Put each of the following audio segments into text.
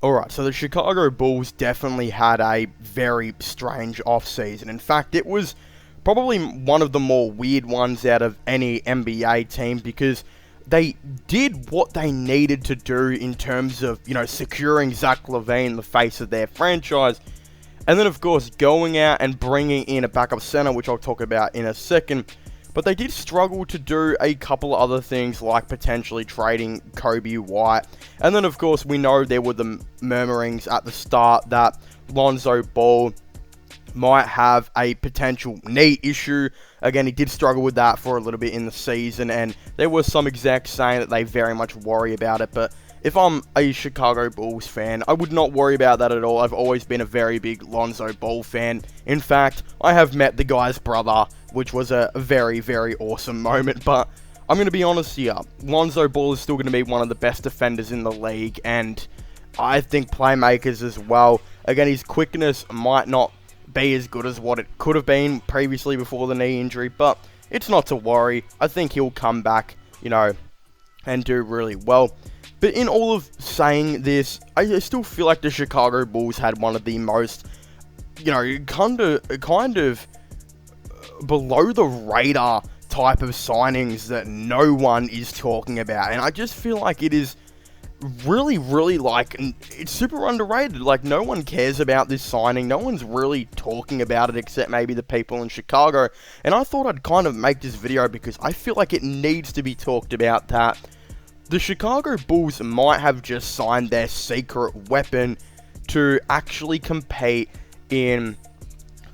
Alright, so the Chicago Bulls definitely had a very strange offseason. In fact, it was probably one of the more weird ones out of any NBA team because they did what they needed to do in terms of, securing Zach LaVine, the face of their franchise. And then, of course, going out and bringing in a backup center, which I'll talk about in a second. But they did struggle to do a couple of other things, like potentially trading Kobe White. And then, of course, we know there were the murmurings at the start that Lonzo Ball might have a potential knee issue. Again, he did struggle with that for a little bit in the season, and there were some execs saying that they very much worry about it. But if I'm a Chicago Bulls fan, I would not worry about that at all. I've always been a very big Lonzo Ball fan. In fact, I have met the guy's brother, which was a very, very awesome moment. But I'm going to be honest here. Lonzo Ball is still going to be one of the best defenders in the league, and I think playmakers as well. Again, his quickness might not be as good as what it could have been previously before the knee injury, but it's not to worry. I think he'll come back, and do really well. But in all of saying this, I still feel like the Chicago Bulls had one of the most, kind of below the radar type of signings that no one is talking about. And I just feel like it is really, really, it's super underrated. No one cares about this signing. No one's really talking about it except maybe the people in Chicago. And I thought I'd kind of make this video because I feel like it needs to be talked about that the Chicago Bulls might have just signed their secret weapon to actually compete in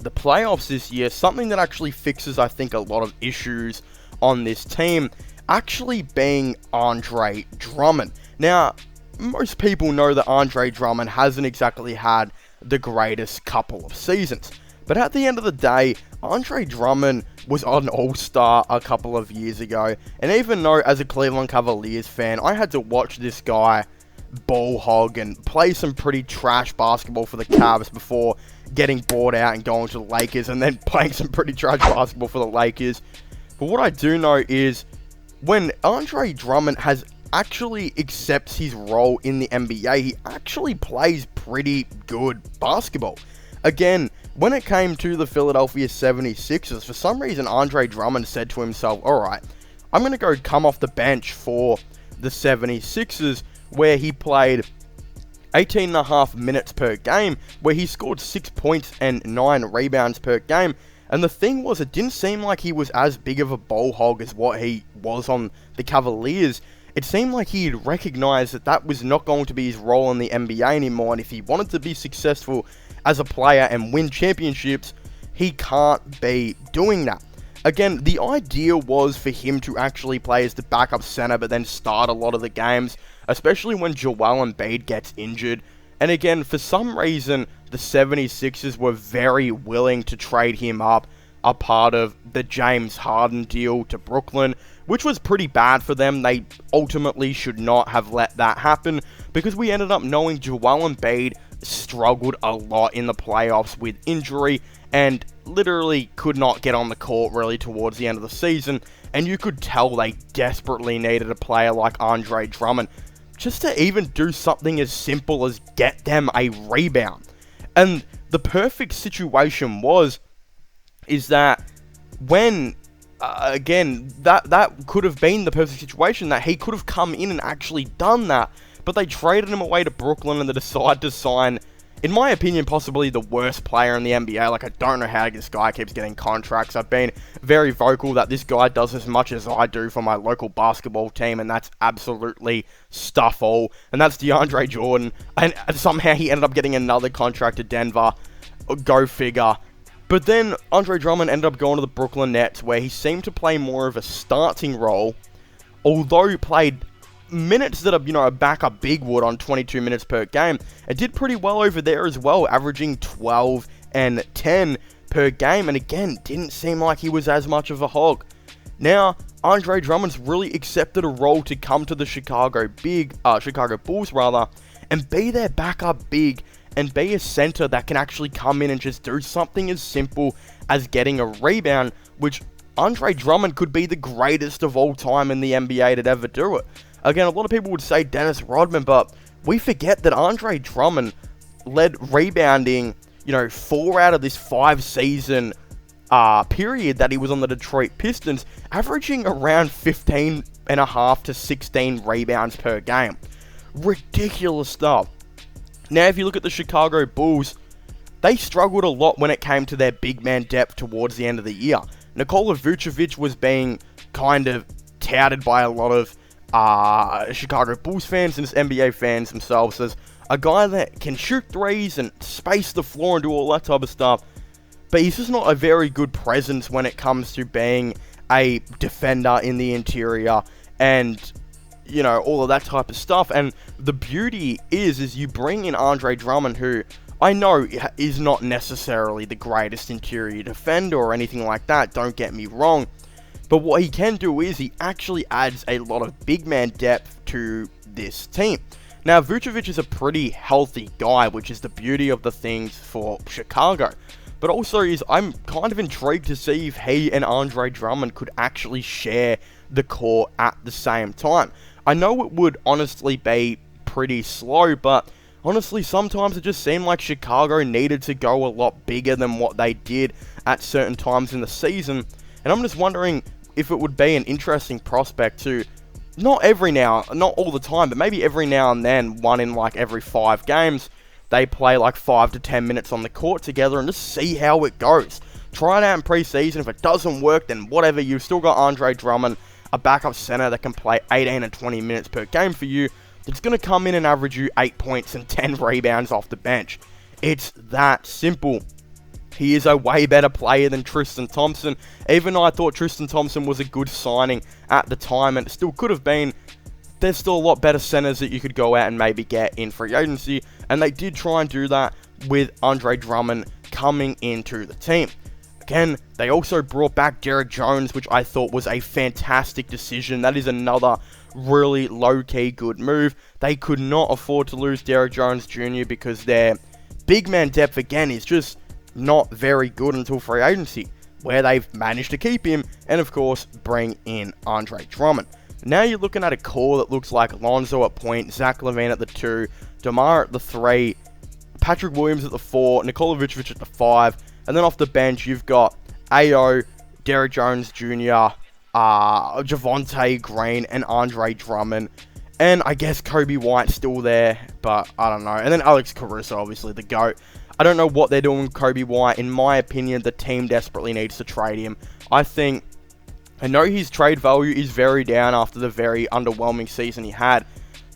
the playoffs this year. Something that actually fixes, I think, a lot of issues on this team, actually being Andre Drummond. Now, most people know that Andre Drummond hasn't exactly had the greatest couple of seasons. But at the end of the day, Andre Drummond was an all-star a couple of years ago. And even though, as a Cleveland Cavaliers fan, I had to watch this guy ball hog and play some pretty trash basketball for the Cavs before getting bought out and going to the Lakers, and then playing some pretty trash basketball for the Lakers. But what I do know is, when Andre Drummond actually accepts his role in the NBA, he actually plays pretty good basketball. Again, when it came to the Philadelphia 76ers, for some reason Andre Drummond said to himself, alright, I'm going to go come off the bench for the 76ers, where he played 18.5 minutes per game, where he scored 6 points and 9 rebounds per game. And the thing was, it didn't seem like he was as big of a ball hog as what he was on the Cavaliers. It seemed like he had recognized that that was not going to be his role in the NBA anymore, and if he wanted to be successful as a player and win championships, he can't be doing that. Again, the idea was for him to actually play as the backup center, but then start a lot of the games, especially when Joel Embiid gets injured. And again, for some reason, the 76ers were very willing to trade him up, a part of the James Harden deal to Brooklyn, which was pretty bad for them. They ultimately should not have let that happen, because we ended up knowing Joel Embiid struggled a lot in the playoffs with injury, and literally could not get on the court really towards the end of the season, and you could tell they desperately needed a player like Andre Drummond, just to even do something as simple as get them a rebound. And the perfect situation is that when, again, that could have been the perfect situation, that he could have come in and actually done that, but they traded him away to Brooklyn, and they decided to sign, in my opinion, possibly the worst player in the NBA. I don't know how this guy keeps getting contracts. I've been very vocal that this guy does as much as I do for my local basketball team, and that's absolutely stuff all. And that's Deandre Jordan, and somehow he ended up getting another contract to Denver. Go figure. But then Andre Drummond ended up going to the Brooklyn Nets, where he seemed to play more of a starting role, although he played minutes that a backup big would on 22 minutes per game. It did pretty well over there as well, averaging 12 and 10 per game, and again, didn't seem like he was as much of a hog. Now, Andre Drummond's really accepted a role to come to the Chicago Bulls and be their backup big, and be a center that can actually come in and just do something as simple as getting a rebound, which Andre Drummond could be the greatest of all time in the NBA to ever do it. Again, a lot of people would say Dennis Rodman, but we forget that Andre Drummond led rebounding, 4 out of this 5-season period that he was on the Detroit Pistons, averaging around 15.5 to 16 rebounds per game. Ridiculous stuff. Now, if you look at the Chicago Bulls, they struggled a lot when it came to their big man depth towards the end of the year. Nikola Vucevic was being kind of touted by a lot of Chicago Bulls fans and NBA fans themselves as a guy that can shoot threes and space the floor and do all that type of stuff. But he's just not a very good presence when it comes to being a defender in the interior and, all of that type of stuff. And the beauty is you bring in Andre Drummond, who I know is not necessarily the greatest interior defender or anything like that, don't get me wrong. But what he can do is he actually adds a lot of big man depth to this team. Now, Vucevic is a pretty healthy guy, which is the beauty of the things for Chicago. But also I'm kind of intrigued to see if he and Andre Drummond could actually share the court at the same time. I know it would honestly be pretty slow, but honestly, sometimes it just seemed like Chicago needed to go a lot bigger than what they did at certain times in the season. And I'm just wondering if it would be an interesting prospect to, not all the time, but maybe every now and then, one in like every 5 games, they play like 5 to 10 minutes on the court together and just see how it goes. Try it out in preseason. If it doesn't work, then whatever. You've still got Andre Drummond, a backup center that can play 18 and 20 minutes per game for you. It's going to come in and average you 8 points and 10 rebounds off the bench. It's that simple. He is a way better player than Tristan Thompson. Even though I thought Tristan Thompson was a good signing at the time, and it still could have been, there's still a lot better centers that you could go out and maybe get in free agency. And they did try and do that with Andre Drummond coming into the team. Again, they also brought back Derrick Jones, which I thought was a fantastic decision. That is another really low-key good move. They could not afford to lose Derrick Jones Jr. because their big man depth, again, is just not very good until free agency, where they've managed to keep him and, of course, bring in Andre Drummond. Now you're looking at a core that looks like Lonzo at point, Zach LaVine at the 2, DeMar at the 3, Patrick Williams at the 4, Nikola Vucevic at the 5, and then off the bench you've got AO, Derrick Jones Jr., Javonte Green, and Andre Drummond. And I guess Kobe White's still there, but I don't know. And then Alex Caruso, obviously, the GOAT. I don't know what they're doing with Kobe White. In my opinion, the team desperately needs to trade him. I know his trade value is very down after the very underwhelming season he had.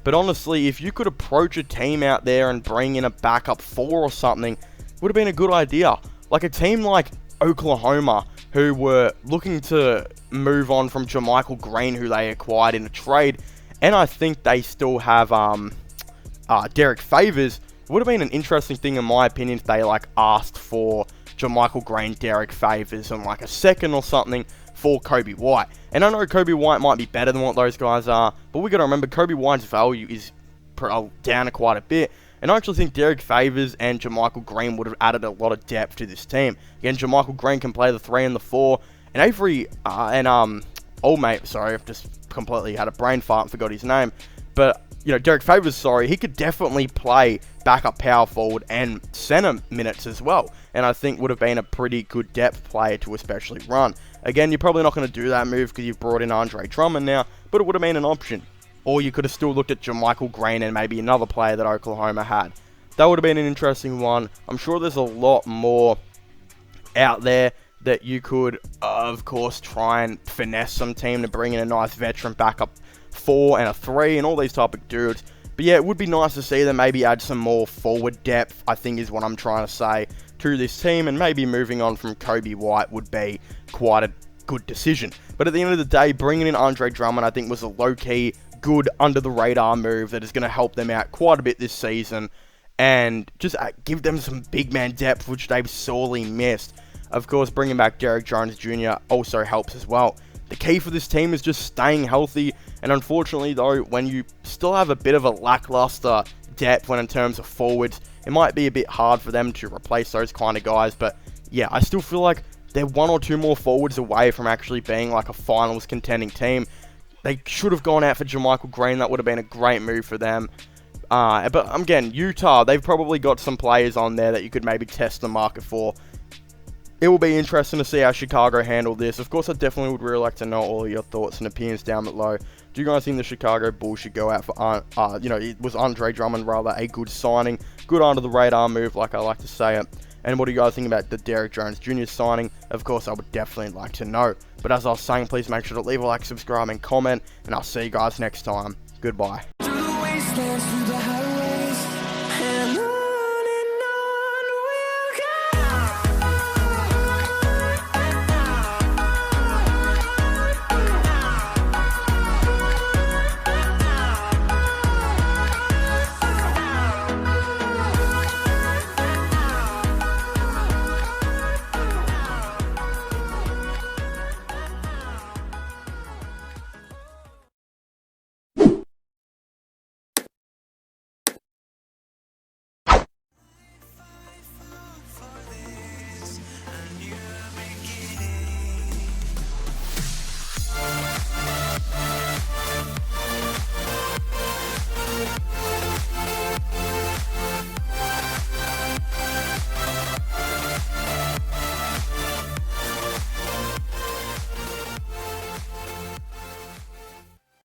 But honestly, if you could approach a team out there and bring in a backup 4 or something, it would have been a good idea. Like a team like Oklahoma, who were looking to move on from JaMychal Green, who they acquired in a trade. And I think they still have Derek Favors. It would have been an interesting thing, in my opinion, if they asked for JaMychal Green, Derek Favors, and a second or something for Kobe White. And I know Kobe White might be better than what those guys are, but we got to remember Kobe White's value is down quite a bit. And I actually think Derek Favors and JaMychal Green would have added a lot of depth to this team. Again, JaMychal Green can play the 3 and the 4, and Avery old mate, sorry, I've just completely had a brain fart and forgot his name. But Derek Favors, he could definitely play backup power forward and center minutes as well. And I think would have been a pretty good depth player to especially run. Again, you're probably not going to do that move because you've brought in Andre Drummond now, but it would have been an option. Or you could have still looked at JaMychal Green and maybe another player that Oklahoma had. That would have been an interesting one. I'm sure there's a lot more out there that you could, of course, try and finesse some team to bring in a nice veteran backup 4 and a 3 and all these type of dudes. But yeah, it would be nice to see them maybe add some more forward depth, I think is what I'm trying to say, to this team. And maybe moving on from Kobe White would be quite a good decision. But at the end of the day, bringing in Andre Drummond, I think was a low-key, good, under-the-radar move that is going to help them out quite a bit this season. And just give them some big man depth, which they've sorely missed. Of course, bringing back Derrick Jones Jr. also helps as well. The key for this team is just staying healthy, and unfortunately though, when you still have a bit of a lackluster depth when in terms of forwards, it might be a bit hard for them to replace those kind of guys. But yeah, I still feel like they're 1 or 2 more forwards away from actually being a finals contending team. They should have gone out for JaMychal Green. That would have been a great move for them. But again, Utah, they've probably got some players on there that you could maybe test the market for. It will be interesting to see how Chicago handle this. Of course, I definitely would really like to know all of your thoughts and opinions down below. Do you guys think the Chicago Bulls should go out for, it was Andre Drummond rather a good signing, good under the radar move, like I like to say it. And what do you guys think about the Derrick Jones Jr. signing? Of course, I would definitely like to know. But as I was saying, please make sure to leave a like, subscribe, and comment. And I'll see you guys next time. Goodbye.